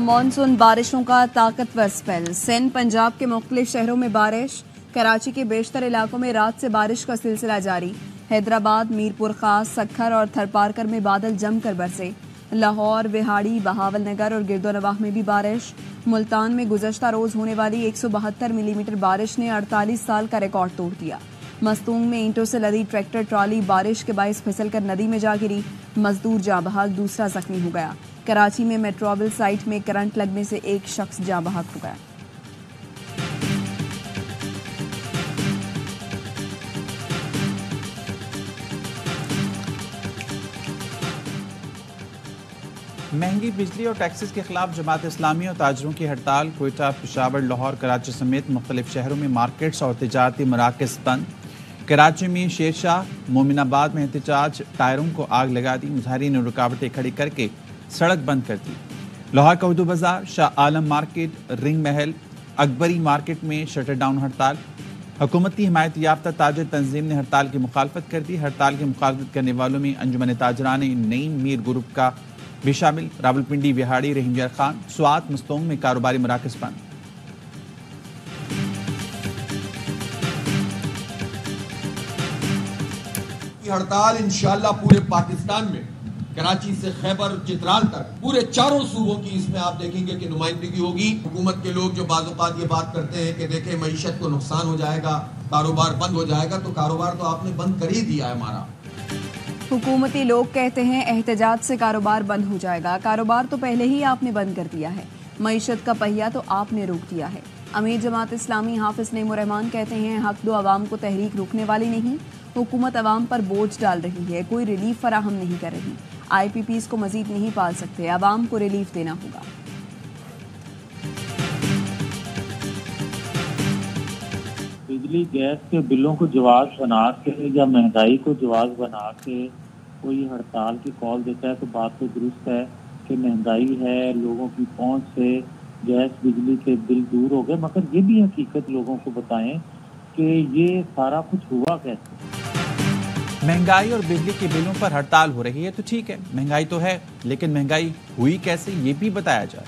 Monsoon बारिशों का ताकतवर स्पेल। सिंध पंजाब के मुख्तलिफ शहरों में बारिश। कराची के बेशतर इलाकों में रात से बारिश का सिलसिला जारी। हैदराबाद, मीरपुर खास, सक्खर और थरपारकर में बादल जमकर बरसे। लाहौर, विहाड़ी, बहावलनगर और गिरदोनवाह में भी बारिश। मुल्तान में गुज़श्ता रोज होने वाली 172 मिलीमीटर बारिश ने 48 साल का रिकॉर्ड तोड़ दिया। मस्तूंग में ईंटों से लदी ट्रैक्टर ट्रॉली बारिश के बाइस फिसलकर नदी में जा गिरी। मजदूर जाँ बहक, दूसरा जख्मी हो गया। कराची में मेट्रोविल साइट में करंट लगने से एक शख्स जाँ बहक हो गया। महंगी बिजली और टैक्सेस के खिलाफ जमात इस्लामी और ताजरों की हड़ताल। कोयटा, पेशावर, लाहौर, कराची समेत मुख्तलिफ शहरों में मार्केट्स और तिजारती मराकज़ बंद। कराची में शेरशाह, मोमिनाबाद में एहतजाज, टायरों को आग लगा दी। मुजाहिरीन ने रुकावटें खड़ी करके सड़क बंद कर दी। लाहौर का उर्दू बाजार, शाह आलम मार्केट, रिंग महल, अकबरी मार्केट में शटर डाउन हड़ताल। हुकूमती हिमायत याफ्ता ताजर तंजीम ने हड़ताल की मुखालफत कर दी। हड़ताल की मुखालफत करने वालों में अंजुमन ताजरान नईम मीर ग्रुप का भी शामिल। रावलपिंडी, विहाड़ी, रहीमयार खान, स्वात, मस्तूंग में कारोबारी मराकज़ बंद। हड़ताल इंशाअल्लाह पूरे पाकिस्तान में, कराची से खैबर चित्राल तक, पूरे चारों सूबों की इसमें आप देखेंगे कि नुमाइंदगी होगी। हुकूमत के लोग जो बाज़-औक़ात ये बात करते हैं कि देखें मईशत को नुकसान हो जाएगा, कारोबार बंद हो जाएगा, तो कारोबार तो आपने बंद कर ही दिया है हमारा। हुकूमती लोग कहते हैं एहतजाज से कारोबार बंद हो जाएगा। कारोबार तो पहले ही आपने बंद कर दिया है। मईशत का पहिया तो आपने रोक दिया है। अमीर जमात इस्लामी हाफिज नईमुर रहमान कहते हैं हक दो अवाम को तहरीक रोकने वाली नहीं। हुकूमत अवाम पर बोझ डाल रही है, कोई रिलीफ फराहम नहीं कर रही। IPPs को मजीद नहीं पाल सकते, अवाम को रिलीफ देना होगा। बिजली गैस के बिलों को जवाब बना के या महंगाई को जवाब बना के कोई हड़ताल की कॉल देता है तो बात तो दुरुस्त है कि महंगाई है, लोगों की पहुंच से गैस बिजली के बिल दूर हो गए, मगर ये भी हकीकत लोगों को बताएं कि ये सारा कुछ हुआ कैसे। महंगाई और बिजली के बिलों पर हड़ताल हो रही है तो ठीक है, महंगाई तो है, लेकिन महंगाई हुई कैसे ये भी बताया जाए।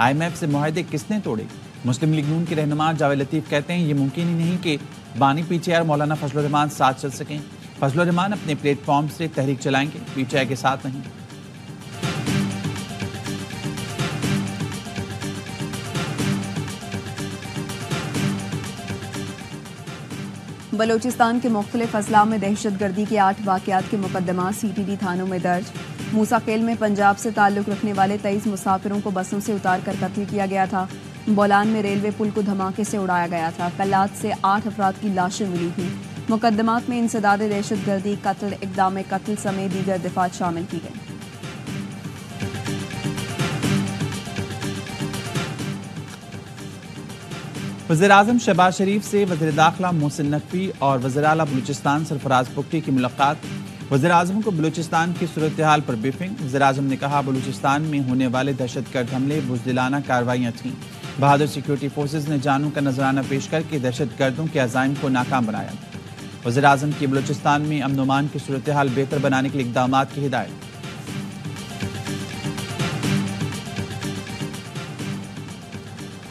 IMF से मुआहदे किसने तोड़े? मुस्लिम लीग नून के रहनुमा जावेद लतीफ कहते हैं ये मुमकिन ही नहीं कि बानी PTI और मौलाना फजलुर रहमान साथ चल सकें। फजलुर रहमान अपने प्लेटफॉर्म से तहरीक चलाएंगे, PTI के साथ नहीं। बलोचिस्तान के मुख्तलिफ अजला में दहशत गर्दी के 8 वाक़यात के मुकदमा CTD थानों में दर्ज। मूसा खेल में पंजाब से ताल्लुक़ रखने वाले 23 मुसाफिरों को बसों से उतार कर कत्ल किया गया था। बोलान में रेलवे पुल को धमाके से उड़ाया गया था। कल्लात से 8 अफराद की लाशें मिली थीं। मुकदमात में इंसदाद दहशत गर्दी, कत्ल, इक़दाम कत्ल समेत दीगर दिफ़ात शामिल की गई। वज़ीर-ए-आज़म शहबाज शरीफ से वज़ीर दाखिला मोहसिन नकवी और वज़ीर आला बलूचिस्तान सरफराज पुख्ती की मुलाकात। वज़ीर-ए-आज़म को बलूचिस्तान की सूरत हाल पर ब्रीफिंग। वज़ीर-ए-आज़म ने कहा बलूचिस्तान में होने वाले दहशतगर्द हमले बुज़दिलाना कार्रवाइयाँ थीं। बहादुर सिक्योरिटी फोर्सेज ने जानों का नजराना पेश करके दहशतगर्दों के अज़ाइम को नाकाम बनाया। वज़ीर-ए-आज़म की बलूचिस्तान में अमन अमान की सूरत हाल बेहतर बनाने के लिए इक़दामात की हिदायत।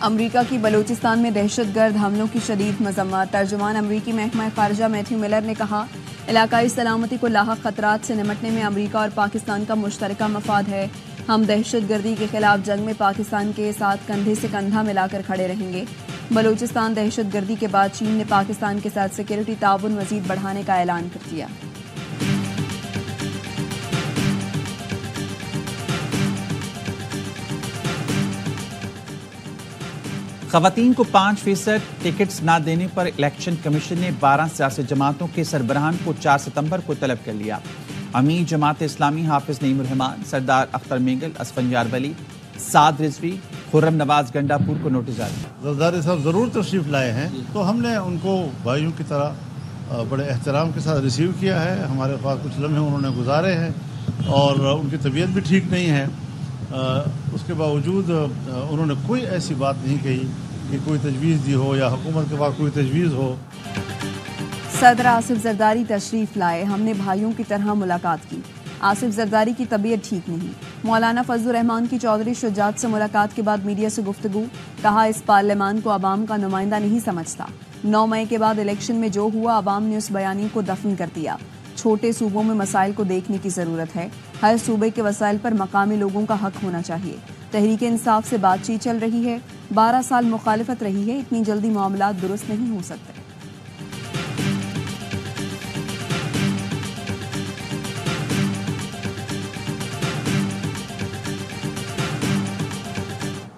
अमरीका की बलूचिस्तान में दहशतगर्द हमलों की शदीद मज़म्मत। तर्जुमान अमरीकी महकमा ख़ारजा मैथ्यू मिलर ने कहा इलाकाई सलामती को लाहक खतरात से निमटने में अमरीका और पाकिस्तान का मुश्तरका मफाद है। हम दहशतगर्दी के खिलाफ जंग में पाकिस्तान के साथ कंधे से कंधा मिलाकर खड़े रहेंगे। बलूचिस्तान दहशतगर्दी के बाद चीन ने पाकिस्तान के साथ सिक्योरिटी ताउन मज़ीद बढ़ाने का ऐलान कर दिया। ख़वातीन को 5% टिकट्स ना देने पर इलेक्शन कमीशन ने 12 सियासी जमातों के सरबराहान को 4 सितंबर को तलब कर लिया। अमीर जमात इस्लामी हाफिज नईमुर रहमान, सरदार अख्तर मेंगल, असफंजार वली, साद रिजवी, खुर्रम नवाज गंडापुर को नोटिस जारी। जरदारी साहब ज़रूर तशरीफ़ लाए हैं तो हमने उनको भाइयों की तरह बड़े एहतराम के साथ रिसीव किया है। हमारे पास कुछ लम्हे उन्होंने गुजारे हैं और उनकी तबीयत भी ठीक नहीं है। उसके बावजूद उन्होंने कोई ऐसी बात नहीं कही कि कोई तजवीज़ दी हो या हुकूमत के पास कोई तजवीज़ हो। सदर आसिफ जरदारी तशरीफ लाए, हमने भाइयों की तरह मुलाकात की। آصف زرداری کی طبیعت ٹھیک نہیں۔ مولانا فضل الرحمان کی چودھری شجاعت سے ملاقات کے بعد میڈیا سے گفتگو، کہا اس پارلیمان کو عوام کا نمائندہ نہیں سمجھتا۔ 9 مئی کے بعد الیکشن میں جو ہوا عوام نے اس بیانی کو دفن کر دیا۔ چھوٹے صوبوں میں مسائل کو دیکھنے کی ضرورت ہے، ہر صوبے کے وسائل پر مقامی لوگوں کا حق ہونا چاہیے۔ تحریک انصاف سے بات چیت چل رہی ہے، 12 سال مخالفت رہی ہے، اتنی جلدی معاملات درست نہیں ہو سکتے۔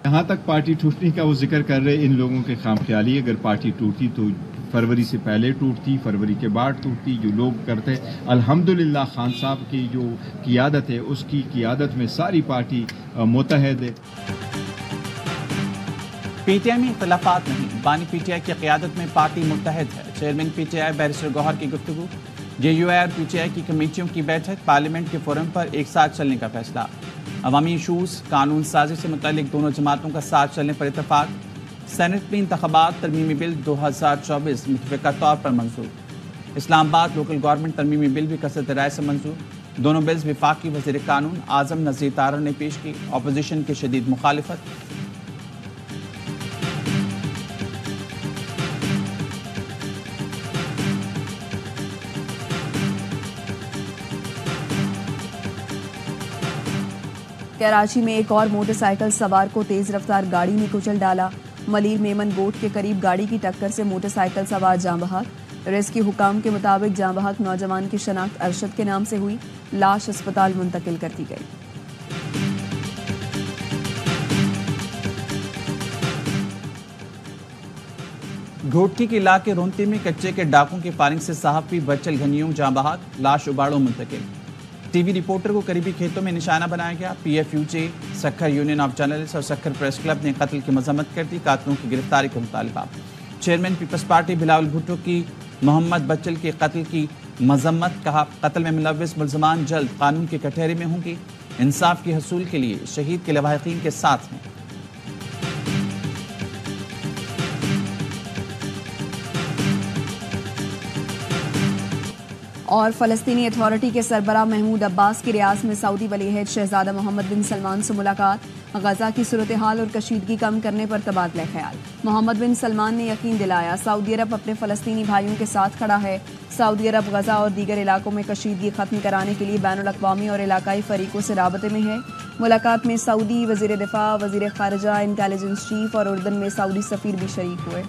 یہاں تک پارٹی ٹوٹنے کا وہ ذکر کر رہے، ان لوگوں کے خام خیالی، اگر پارٹی ٹوٹتی تو فروری سے پہلے ٹوٹتی، فروری کے بعد ٹوٹتی، جو لوگ کرتے۔ الحمدللہ خان صاحب کی جو قیادت ہے، اس کی قیادت میں ساری پارٹی متحد ہے۔ پی ٹی آئی میں اختلافات نہیں، بانی پی ٹی آئی کی قیادت میں پارٹی متحد ہے۔ Chairman P T I barrister Gohar کی گفتگو، جے یو آئی اور پی ٹی آئی کی کمیٹیوں کی بیٹھک، پارلیمنٹ کے فورم پر ایک ساتھ چلنے کا فیصلہ۔ عوامی ایشوز، قانون سازی سے متعلق دونوں جماعتوں کا ساتھ چلنے پر اتفاق۔ سینٹ میں انتخابات ترمیمی بل 2024 متفقہ طور پر منظور۔ اسلام آباد لوکل گورنمنٹ ترمیمی بل بھی کثرت رائے سے منظور۔ دونوں بلز وفاقی وزیر قانون اعظم نذیر طاہر نے پیش کی، اپوزیشن کی شدید مخالفت۔ کراچی میں ایک اور موٹر سائیکل سوار کو تیز رفتار گاڑی نے کچل ڈالا۔ ملیر میمن گوٹ کے قریب گاڑی کی ٹکر سے موٹر سائیکل سوار جاں بحق۔ ریسکیو حکام کے مطابق جاں بحق نوجوان کی شناخت ارشد کے نام سے ہوئی، لاش اسپتال منتقل کر دی گئی۔ گھوٹکی کے علاقے رونتی میں کچے کے ڈاکوں کی فائرنگ سے صحافی بچل گھنیوں جاں بحق، لاش اباڑوں منتقل۔ ٹی وی رپورٹر کو قریبی کھیتوں میں نشانہ بنایا گیا۔ P if you J, Sukkur union of journalist اور سکھر پریس کلب نے قتل کی مذمت کر دی، قاتلوں کی گرفتاری کا مطالبہ۔ Chairman People's Party Bilawal Bhutto کی محمد بچل کے قتل کی مذمت، کہا قتل میں ملوث ملزمان جلد قانون کے کٹہرے میں ہوں گے، انصاف کے حصول کے لیے شہید کے لواحقین کے ساتھ ہیں۔ اور فلسطینی اتھارٹی کے سربراہ محمود عباس کی ریاض میں سعودی ولی عہد شہزادہ محمد بن سلمان سے ملاقات، غزہ کی صورتحال اور کشیدگی کم کرنے پر تبادلہ خیال۔ محمد بن سلمان نے یقین دلایا سعودی عرب اپنے فلسطینی بھائیوں کے ساتھ کھڑا ہے۔ سعودی عرب غزہ اور دیگر علاقوں میں کشیدگی ختم کرانے کے لیے بین الاقوامی اور علاقائی فریقوں سے رابطے میں ہے۔ ملاقات میں سعودی وزیر دفاع، وزیر خارجہ، انٹیلیجنس چیف اور اردن میں سعودی سفیر بھی شریک ہوئے۔